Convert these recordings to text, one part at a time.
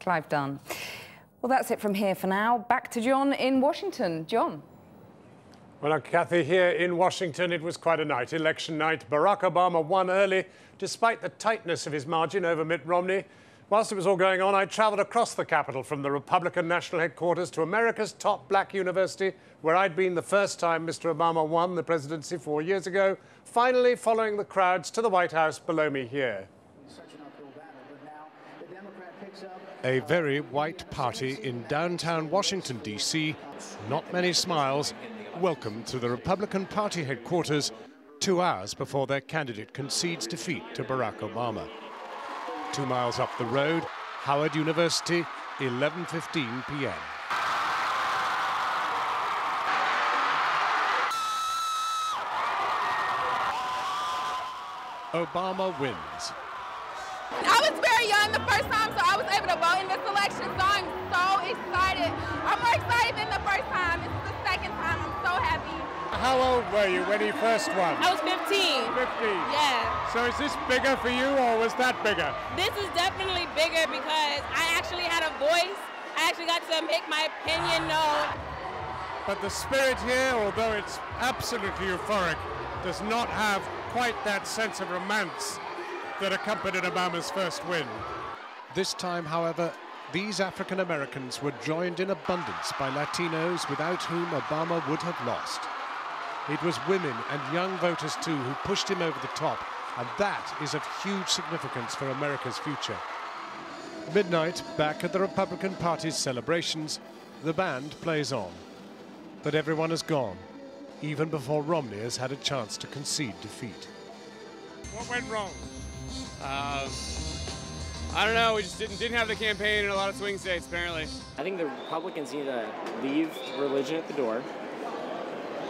Clive Dunn. Well, that's it from here for now. Back to John in Washington. John. Well, Kathy, here in Washington, it was quite a night. Election night. Barack Obama won early, despite the tightness of his margin over Mitt Romney. Whilst it was all going on, I travelled across the Capitol from the Republican National Headquarters to America's top black university, where I'd been the first time Mr. Obama won the presidency 4 years ago, finally following the crowds to the White House below me here. A very white party in downtown Washington, D.C. Not many smiles. Welcome to the Republican Party headquarters 2 hours before their candidate concedes defeat to Barack Obama. 2 miles up the road, Howard University, 11:15 p.m. Obama wins. I was very young the first time, so I was able to vote in this election, so I'm so excited. I'm more excited than the first time. This is the second time. I'm so happy. How old were you when he first won? I was 15. 15? Yeah. So is this bigger for you, or was that bigger? This is definitely bigger because I actually had a voice. I actually got to make my opinion known. But the spirit here, although it's absolutely euphoric, does not have quite that sense of romance that accompanied Obama's first win. This time, however, these African Americans were joined in abundance by Latinos without whom Obama would have lost. It was women and young voters too who pushed him over the top, and that is of huge significance for America's future. Midnight, back at the Republican Party's celebrations, the band plays on. But everyone has gone, even before Romney has had a chance to concede defeat. What went wrong? I don't know, we just didn't have the campaign in a lot of swing states, apparently. I think the Republicans need to leave religion at the door,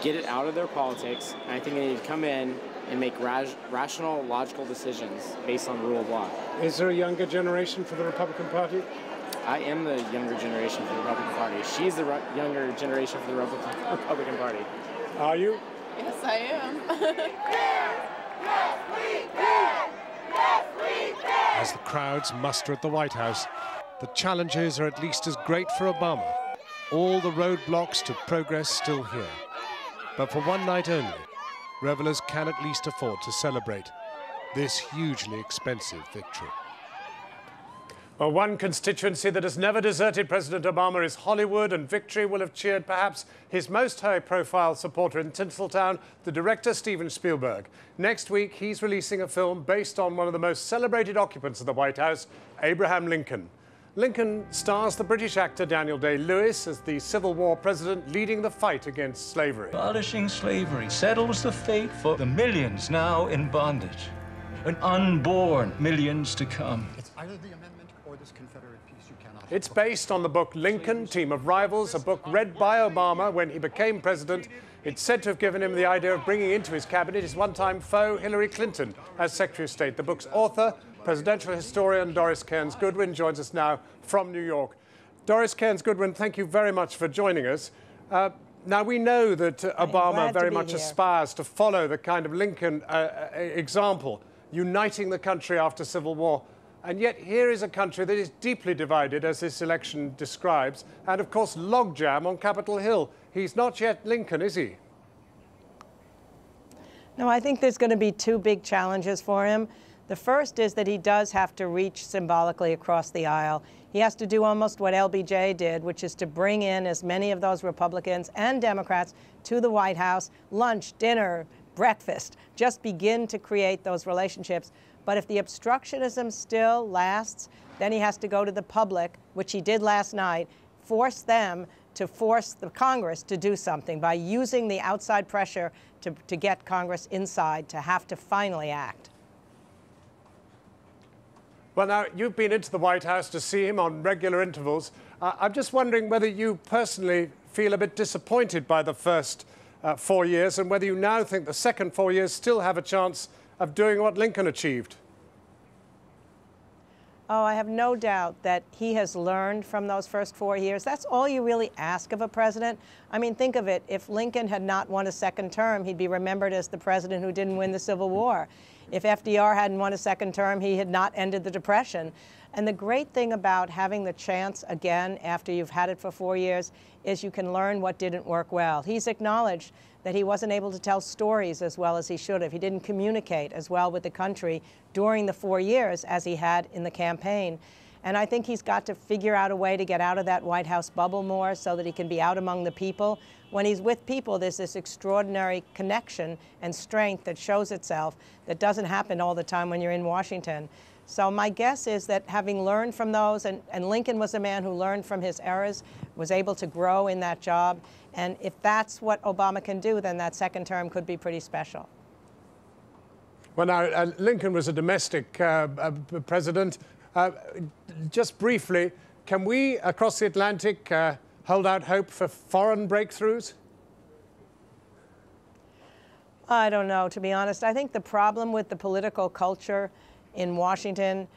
get it out of their politics, and I think they need to come in and make rational, logical decisions based on the rule of law. Is there a younger generation for the Republican Party? I am the younger generation for the Republican Party. She's the younger generation for the Republican Party. Are you? Yes, I am. As the crowds muster at the White House, the challenges are at least as great for Obama. All the roadblocks to progress still here. But for one night only, revelers can at least afford to celebrate this hugely expensive victory. Well, one constituency that has never deserted President Obama is Hollywood, and victory will have cheered perhaps his most high-profile supporter in Tinseltown, the director Steven Spielberg. Next week, he's releasing a film based on one of the most celebrated occupants of the White House, Abraham Lincoln. Lincoln stars the British actor Daniel Day-Lewis as the Civil War president leading the fight against slavery. Abolishing slavery settles the fate for the millions now in bondage, and unborn millions to come. It's either the amendment or this Confederate peace you cannot. It's based on the book Lincoln, Team of Rivals, a book read by Obama when he became president. It's said to have given him the idea of bringing into his cabinet his one-time foe, Hillary Clinton, as Secretary of State. The book's author, presidential historian Doris Kearns Goodwin, joins us now from New York. Doris Kearns Goodwin, thank you very much for joining us. Now, we know that Obama very much aspires to follow the kind of Lincoln example, uniting the country after Civil War. And yet here is a country that is deeply divided, as this election describes, and of course logjam on Capitol Hill. He's not yet Lincoln, is he? No, I think there's going to be two big challenges for him. The first is that he does have to reach symbolically across the aisle. He has to do almost what LBJ did, which is to bring in as many of those Republicans and Democrats to the White House, lunch, dinner, breakfast, just begin to create those relationships. But if the obstructionism still lasts, then he has to go to the public, which he did last night, force them to force the Congress to do something by using the outside pressure to get Congress inside to have to finally act. Well, now, you've been into the White House to see him on regular intervals. I'm just wondering whether you personally feel a bit disappointed by the first 4 years, and whether you now think the second 4 years still have a chance of doing what Lincoln achieved. Oh, I have no doubt that he has learned from those first 4 years. That's all you really ask of a president. I mean, think of it. If Lincoln had not won a second term, he'd be remembered as the president who didn't win the Civil War. If FDR hadn't won a second term, he had not ended the Depression. And the great thing about having the chance again after you've had it for 4 years is you can learn what didn't work well. He's acknowledged that he wasn't able to tell stories as well as he should have. He didn't communicate as well with the country during the 4 years as he had in the campaign. And I think he's got to figure out a way to get out of that White House bubble more so that he can be out among the people. When he's with people, there's this extraordinary connection and strength that shows itself that doesn't happen all the time when you're in Washington. So my guess is that having learned from those, and Lincoln was a man who learned from his errors, was able to grow in that job. And if that's what Obama can do, then that second term could be pretty special. Well, now, Lincoln was a domestic president. Just briefly, can we, across the Atlantic, hold out hope for foreign breakthroughs? I don't know, to be honest. I think the problem with the political culture in Washington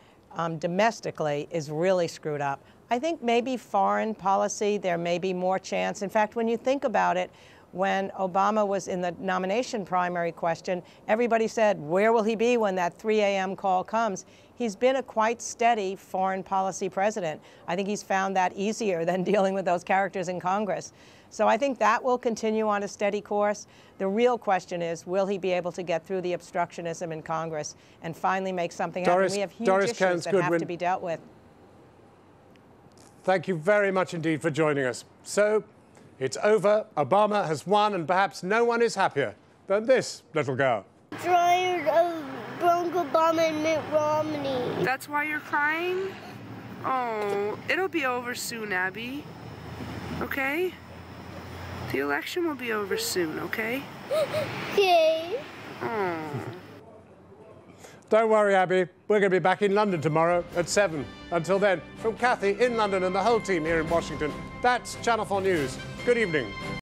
domestically is really screwed up. I think maybe foreign policy, there may be more chance. In fact, when you think about it, when Obama was in the nomination primary question, everybody said, where will he be when that 3 a.m. call comes? He's been a quite steady foreign policy president. I think he's found that easier than dealing with those characters in Congress. So I think that will continue on a steady course. The real question is, will he be able to get through the obstructionism in Congress and finally make something happen? We have huge issues that have to be dealt with. Thank you very much indeed for joining us. So, it's over. Obama has won, and perhaps no one is happier than this little girl. Tired of Barack Obama and Mitt Romney. That's why you're crying? Oh, it'll be over soon, Abby. Okay? The election will be over soon, okay? Okay. Oh. Don't worry, Abby. We're going to be back in London tomorrow at 7. Until then, from Kathy in London and the whole team here in Washington, that's Channel 4 News. Good evening.